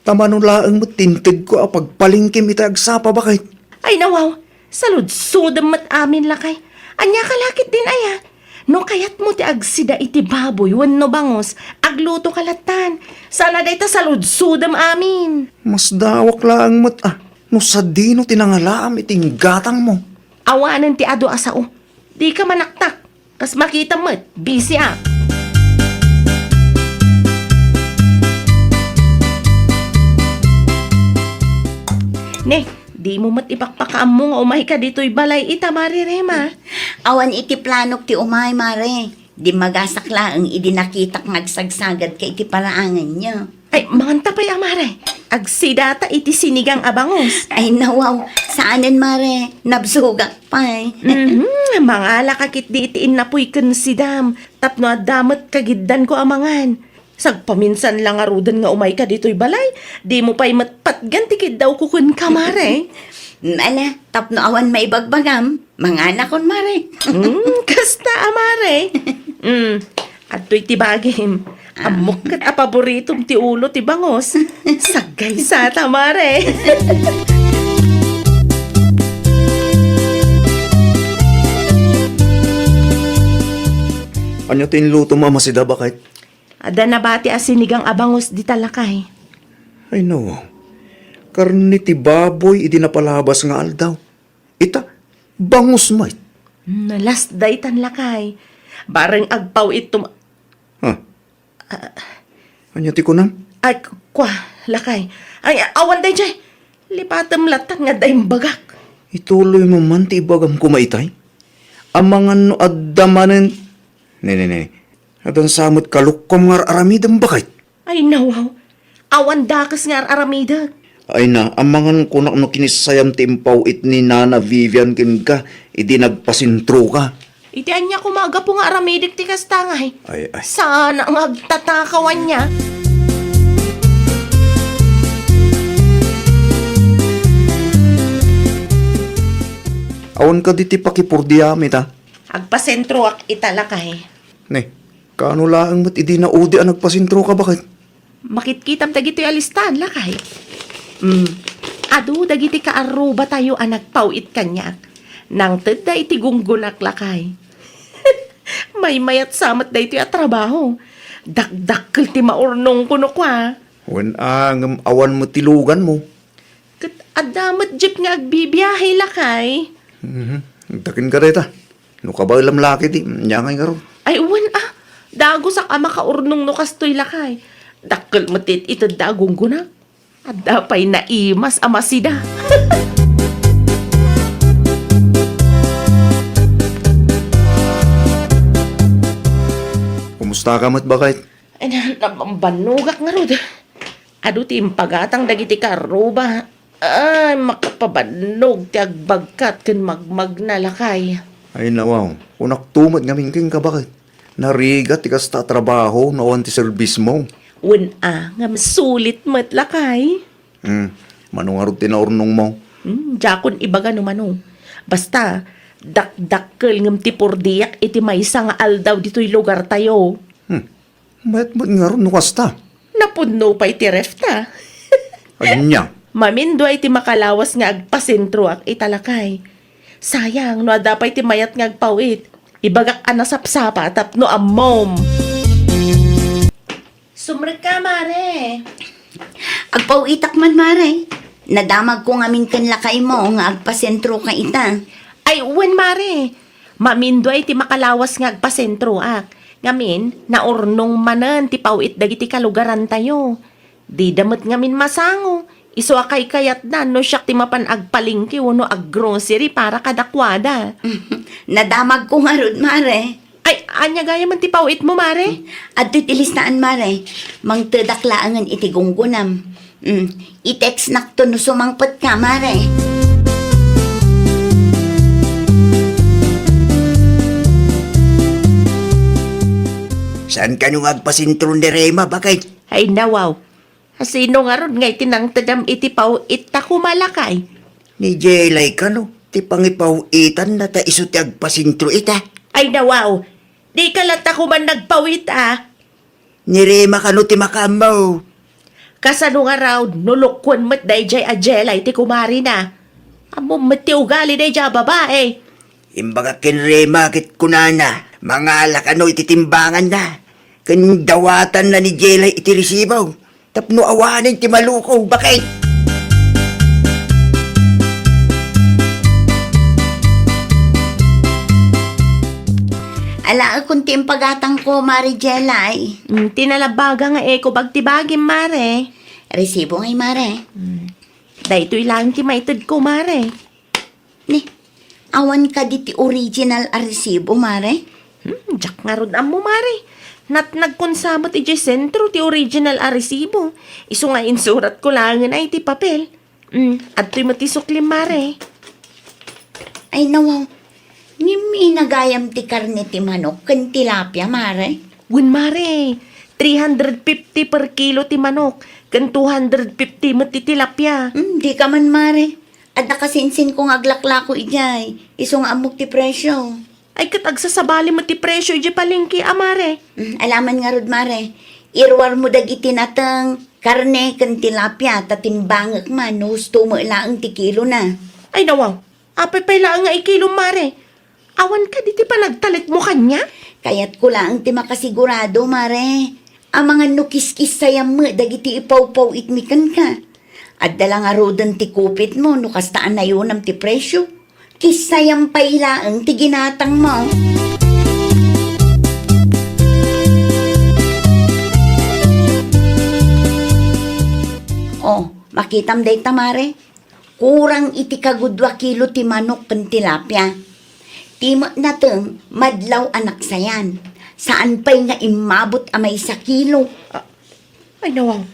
Tamanulaang mo tinted ko pagpalingkim iti agsapa, bakit? Ay nawaw, saludsudam mat amin lakay. Anya kalakit din aya. No kayat mo ti agsida iti baboy, wenno bangos, agluto kalatan. Sana dayta sa ludsudam amin. Mas dawak lang mat no sa dino tinangalaam iting gatang mo. Awanan ti ado asao. Di ka manaktak. Kas makita mo't, busy ah. Ne, di mo mat ipakpakaam mo nga umahi ka dito'y balay ita, Mari Rema. Awan iti planok ti umay, mare. Di magasakla ang idinakitak ngagsagsagad kay iti paraangan niya. Ay, manganta pa'y amare. Agsidata iti sinigang abangos. Ay nawaw, saanan mare? Nabsugak pa'y. Mga lakakit di itiin na po'y kansidam. Tapno at damat kagiddan ko amangan. Sagpaminsan lang arudan nga umay ka dito'y balay. Di mo pa'y matpatgan tikid daw kukun ka, mare. Ala, tapno awan maibagbagam. Mga anak kon mare. Kasta, amare. At to'y tibagim. Amok kat apaboritom ti ulo ti bangos. Sagay sa tamare. Anya tinluto mama si bakit? Ada na bati asinigang abangos di talakay. Ay no. Karni ti baboy idi napalabas nga aldaw. Ita, bangus mait. Nalas day tan lakay. Bareng agpaw itom. Anya ti kunam? Ay, kwa, lakay. Ay, awan day jay. Lipatam latan nga day bagak. Ituloy mo man ti ibagam kumaitay. Amangan no addamanen. Ne. Adan samot kalukkom nga aramidam bakit? Ay, nawaw. Awan dakas nga aramida. Ay na, amangan kunak no kinisayam ti impaw it ni Nana Vivian kin ka, idi nagpasintro ka. Iti anya kumaga po nga aramidik ti kastangay. Ay. Sana ang agtatakawan niya. Awan ka di ti pakipurdiamit ha. Agpasentro ak italakay. Ne, kaano lang mat idi na udi ang nagpasintro ka bakit? Makitkitam dagiti alistan, lakay. Adu, dagiti kaaruba tayo ang nagpawit kanyak. Nang tedda iti gunggunak lakay. May mayat samat da iti at trabaho. Dakdakkel ti maurnong kuno kwa. Wen ang awan mo tilugan mo. Kat adamat jeep nga agbibiyahe lakay. Dakin ka reta. No ka ba ilam laki di, nyangay ka ron. Ay, uwan dago sa kama kaurnong no kastoy lakay. Dakkel matit ito dagong gunak. At dapay naimas amasida. Kumusta ka mat bakit? Ay, banugak nga rod. Ado ti impagatang dagiti karuba. Ay, makapabanog ti agbagkat ken magmag na lakay. Ay nawaw, unak tumat nga mingking ka bakit? Narigat ti kasta trabaho na awan ti service mo. Nga masulit mat lakay. Manungarot ti naurnong mo. Jakon ibaga no manong. Basta, dakdakkel ngam ti pordiyak iti maysa nga aldaw dito'y lugar tayo. Ba't nga ron no kasta? Napunno pa iti refta. Anya? Mamindo ay ti makalawas nga agpasentro ak italakay. Sayang, no adapay ti mayat nga agpawit. Ibagak anasapsapa tapno amom. Sumrek ka, mare. Agpawitak man mare. Nadamag ko ngamin kan lakay mo nga agpasentro ka ita. Ay, uwan, mare. Mamindo ay ti makalawas nga agpasentro ak. Ngamin, naurnong manan ti pawit dagiti kalugaran tayo. Di damot ngamin masango. Iso akay kayat na no siyak ti mapan agpalingki no aggrocery para kadakwada. Nadamag ko nga rod mare. Ay, anya gaya man ti pawit mo, mare? At tilistaan mare. Mang tadaklaangan iti gunggunam. I-text nakto no sumangpot ka mare. Saan ka nung agpasintro ni Rema bakit? Ay, nawaw. Sino nga ron ngay tinang tadam iti pawit ta kumalakay? Ni Jelay ka no? Ti pangipaw itan na ta iso ti agpasintro ita. Ay, nawaw. Di ka lata kuman nagpawit Ni Rema ka no ti makamaw. Kasano nga raw, nulukwan mat dayjay ajelay ti kumari na. Amo mat ti ugali dayjay babae. Imbaga kin Rema kit kunana. Mga lakano ititimbangan na. Kan dawatan na ni Jelay iti resibaw. Tapno awanin ti malukaw, bakit? Ala, kunti ang pagatang ko, Mari Jelay. Tinalabaga nga ko bagtibagin, mare. Resibo ngay, Mare. Dahito'y lang ti maitid ko, mare. Ni, awan ka di ti original a resibo, Mare. Jak nga ron mo, mare. Nagkonsabot iti sentro ti original a resibo. Iso nga insurat ko lang ay ti papel. At to'y matisuklim, mare. Ay, nawaw. Ngimi nagayam ti karne ti manok, kan tilapia, Mare. Win, mare. 350 per kilo ti manok. Kan 250 mo ti tilapia. Di ka man, Mare. At nakasinsin kong aglakla ko ijay. Isong amok ti presyo. Ay katagsasabali mo ti presyo iti palengke, mare. Alaman nga rod, Mare. Irwar mo dagiti natang karne kan tilapia, tatimbangak man, gusto mo ilaang ti kilo na. Ay nawaw. Apay pay lang nga ikilo, mare. Awan ka, di ti pa nagtalit mo kanya? Kaya't ko lang ti makasigurado, Mare. Ang mga nukis-kis sayam mo, dagiti ipaw-paw itmikan ka. At dalang arudan ti kupit mo, nukastaan na yun ang ti presyo. Kisayam pa ilaang ti ginatang mo. Oh, makitam day tamare. Kurang iti kagudwa kilo ti manok ken tilapia. Timot na teng, madlaw anak sayan. Saan pa'y nga imabot amay sa kilo? Ay nawaw.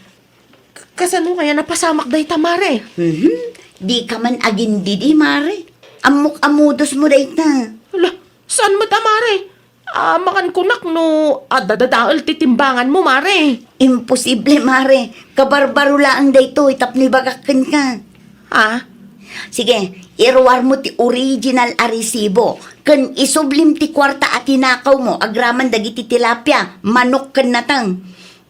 Kasano kaya napasamak day tamare? Di ka man agin didi, Mare. Amok amudos mo day ta. Ala, saan mo tamare? Makan kunak no, dadadaal titimbangan mo, mare. Imposible, Mare. Kabarbaro laang day to, itapnoy bagakan ka. Sige, irwar mo ti original a resibo. Kan isublim ti kwarta at tinakaw mo, agraman dagiti tilapia, manok kan natang.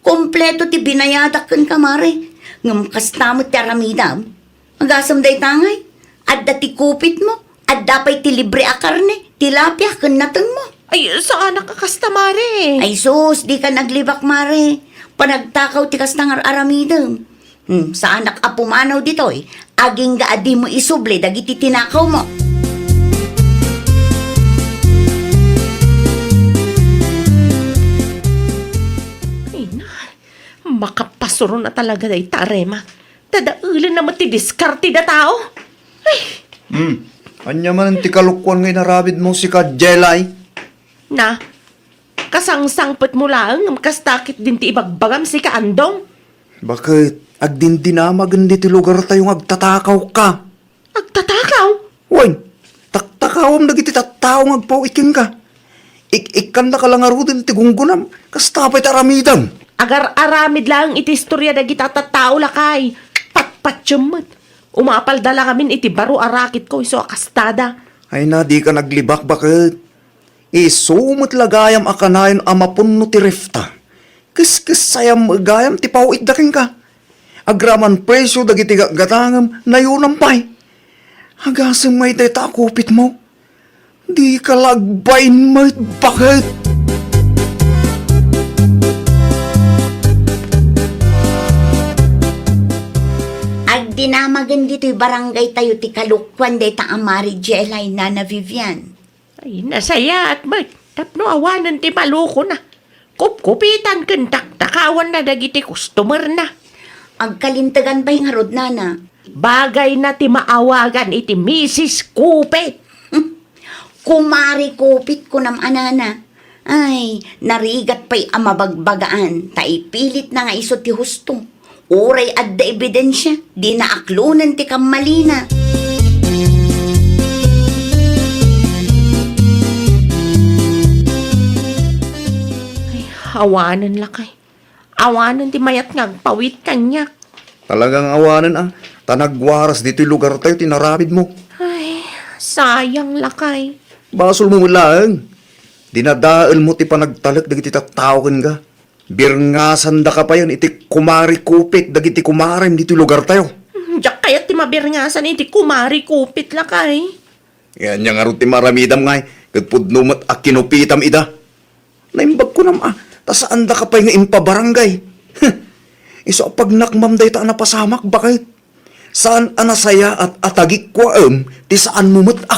Kompleto ti binayadak kan ka, Mare. Ngam kasta mo ti aramidam. Agasam day tangay. Adda ti kupit mo. Adda pa'y ti libre a karne. Tilapia kan natang mo. Ay, saan nakakasta, mare? Ay sus, di ka naglibak, Mare. Panagtakaw ti kastangar aramidam. Sa anak apumanaw ditoy, aging gaadi mo isuble dagiti tinakaw mo. Ay na, makapasuro na talaga day tarema. Tadaulan na matidiskarte da tao. Ay, Anya man ang tikalukwan ngay narabid mo si ka Jelay. na, kasangsangpet mo lang, kastakit din ti ibagbagam si kaandong. Bakit? Agdindinamagan di ti lugar tayong agtatakaw ka. Agtatakaw? Wan, taktakawam na giti tattaong agpawiking ka. Ikan na kalangarudin ti gunggunam, kastapay taramidam. Agar aramid lang iti istorya da kita tattao lakay. Patpatsyumot. Umapal dala kamin iti baro arakit ko iso akastada. Ay na, di ka naglibak, bakit? Isumot lagayam akanayon amapun no ti refta. Kiskis sayam agayam ti pawit daking ka. Agraman presyo dagiti gatangam na yunampay. Hagasang may data kupit mo. Di ka lagbain mo, bakit? Agdinamagan dito'y barangay tayo ti kalukwan day ta Amari Jelay Nana Vivian. Ay, nasaya at ba't tapno awanan ti maluko na. Kupitan ken taktakawan na dagiti customer na. Agkalintagan ba yung harod, Nana? Bagay na ti maawagan iti Mrs. Kupit. Kumari kupit ko nam anana. Ay, narigat pa'y amabagbagaan. Taipilit na nga iso ti husto. Uray adda ebidensya. Di naaklunan ti kamalina. Awanan lakay. Awanan ti mayat ngagpawit kanya. Talagang awanan Tanagwaras dito lugar tayo, tinarabid mo. Ay, sayang lakay. Basol mo lang. Dinadaal mo ti panagtalak dagiti tattawin ka. Birngasan da ka pa yun, iti kumari kupit, dagiti kumarim dito lugar tayo. Diyak kaya't ti mabirngasan iti kumari kupit lakay. Yan yung arot ti maramidam ngay. Nagpudno mat a kinupitam ida. Naimbag ko nam ta saan da ka pa'y nga impabarangay. Iso pag nakmam day ta napasamak bakit? Saan anasaya at atagik ko ti saan mumut ako